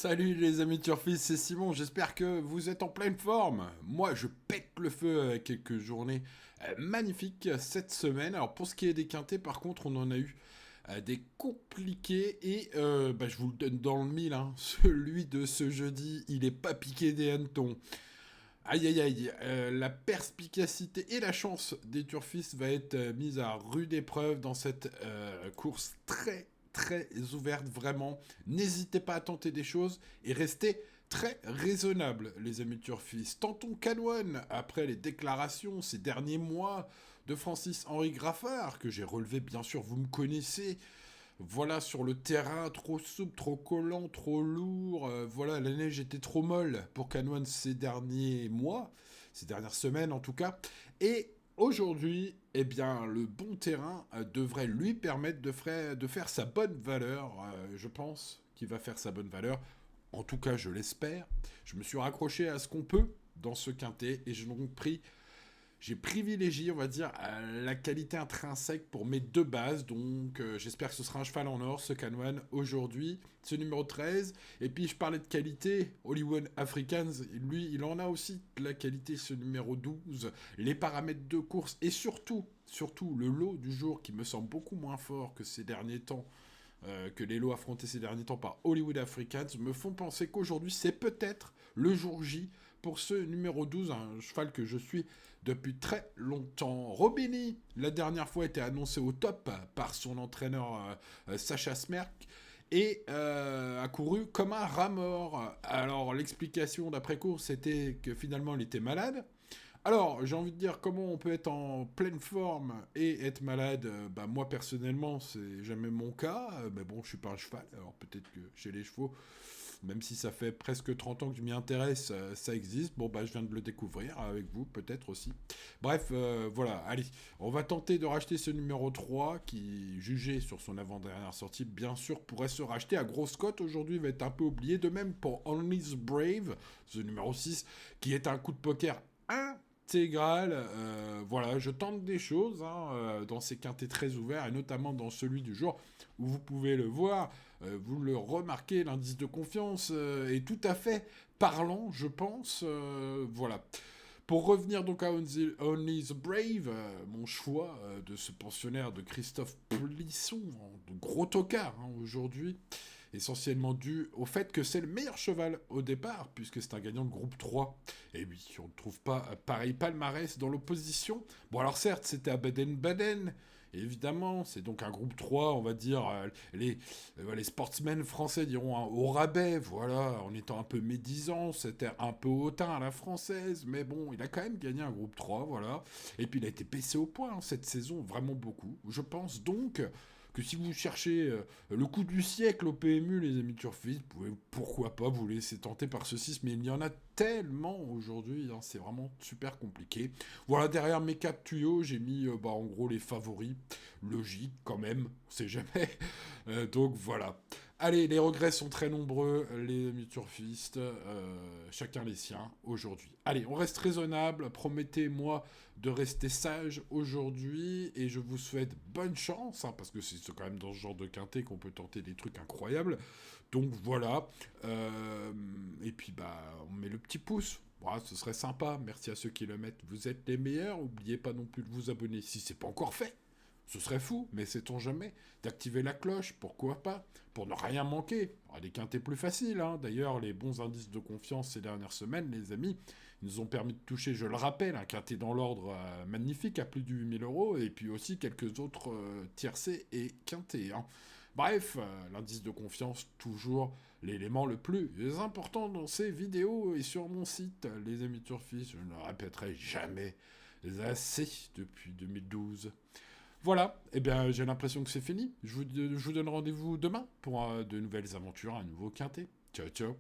Salut les amis turfistes, c'est Simon, j'espère que vous êtes en pleine forme. Moi je pète le feu avec quelques journées magnifiques cette semaine. Alors pour ce qui est des quintés par contre on en a eu des compliqués et je vous le donne dans le mille, hein. Celui de ce jeudi il est pas piqué des hannetons. Aïe aïe aïe, la perspicacité et la chance des turfistes va être mise à rude épreuve dans cette course très ouverte, vraiment. N'hésitez pas à tenter des choses et restez très raisonnable, les amis turfistes. Tentons Canoën, après les déclarations ces derniers mois de Francis-Henri Graffard, que j'ai relevé, bien sûr, vous me connaissez. Voilà, sur le terrain, trop souple, trop collant, trop lourd. Voilà, la neige était trop molle pour Canoën ces derniers mois, ces dernières semaines en tout cas. Et aujourd'hui, eh bien, le bon terrain devrait lui permettre de faire sa bonne valeur. Je pense qu'il va faire sa bonne valeur. En tout cas, je l'espère. Je me suis raccroché à ce qu'on peut dans ce quintet et j'ai donc pris j'ai privilégié, on va dire, la qualité intrinsèque pour mes deux bases. Donc, j'espère que ce sera un cheval en or, ce Canoën, aujourd'hui. Ce numéro 13. Et puis, je parlais de qualité. Hollywood Africans, lui, il en a aussi de la qualité, ce numéro 12. Les paramètres de course et surtout, le lot du jour qui me semble beaucoup moins fort que ces derniers temps. Que les lots affrontés ces derniers temps par Hollywood Africans me font penser qu'aujourd'hui c'est peut-être le jour J pour ce numéro 12, un cheval que je suis depuis très longtemps. Robini, la dernière fois, était annoncé au top par son entraîneur Sacha Smerck et a couru comme un rat mort. Alors l'explication d'après-course c'était que finalement il était malade. Alors, j'ai envie de dire comment on peut être en pleine forme et être malade. Moi personnellement, c'est jamais mon cas. Mais bon, je suis pas un cheval. Alors peut-être que chez les chevaux, même si ça fait presque 30 ans que je m'y intéresse, ça existe. Bon, je viens de le découvrir avec vous, peut-être aussi. Bref, voilà. Allez, on va tenter de racheter ce numéro 3 qui, jugé sur son avant-dernière sortie, bien sûr, pourrait se racheter à grosse cote. Aujourd'hui, il va être un peu oublié. De même pour Only the Brave, ce numéro 6, qui est un coup de poker intégral. Voilà, je tente des choses dans ces quintets très ouverts et notamment dans celui du jour où vous pouvez le voir, vous le remarquez, l'indice de confiance est tout à fait parlant, je pense. Voilà. Pour revenir donc à Only the Brave, mon choix de ce pensionnaire de Christophe Plisson, de gros tocard aujourd'hui, essentiellement dû au fait que c'est le meilleur cheval au départ, puisque c'est un gagnant de groupe 3. Et oui, on ne trouve pas pareil palmarès dans l'opposition. Bon alors certes, c'était à Baden-Baden, évidemment, c'est donc un groupe 3, on va dire, les sportsmen français diront au rabais, voilà, en étant un peu médisant, c'était un peu hautain à la française, mais bon, il a quand même gagné un groupe 3, voilà. Et puis il a été baissé au point cette saison, vraiment beaucoup. Je pense donc que si vous cherchez le coup du siècle au PMU, les amis turfistes, vous pouvez pourquoi pas vous laisser tenter par ce 6, mais il y en a tellement aujourd'hui, c'est vraiment super compliqué. Voilà, derrière mes 4 tuyaux, j'ai mis en gros les favoris, logique quand même, on sait jamais. Donc voilà. Allez, les regrets sont très nombreux, les amis turfistes, chacun les siens aujourd'hui. Allez, on reste raisonnable, promettez-moi de rester sage aujourd'hui, et je vous souhaite bonne chance, parce que c'est quand même dans ce genre de quintet qu'on peut tenter des trucs incroyables. Donc voilà, et puis on met le petit pouce. Voilà, ce serait sympa, merci à ceux qui le mettent, vous êtes les meilleurs, n'oubliez pas non plus de vous abonner si c'est pas encore fait. Ce serait fou, mais sait-on jamais, d'activer la cloche, pourquoi pas, pour ne rien manquer. Il y aura des quintets plus faciles, D'ailleurs, les bons indices de confiance ces dernières semaines, les amis, ils nous ont permis de toucher, je le rappelle, un quintet dans l'ordre magnifique à plus de 8 000 €, et puis aussi quelques autres tiercés et quintés. Bref, l'indice de confiance, toujours l'élément le plus important dans ces vidéos et sur mon site, les amis turfistes, je ne le répéterai jamais assez depuis 2012. Voilà, eh bien j'ai l'impression que c'est fini. Je vous donne rendez-vous demain pour de nouvelles aventures, un nouveau quintet. Ciao ciao.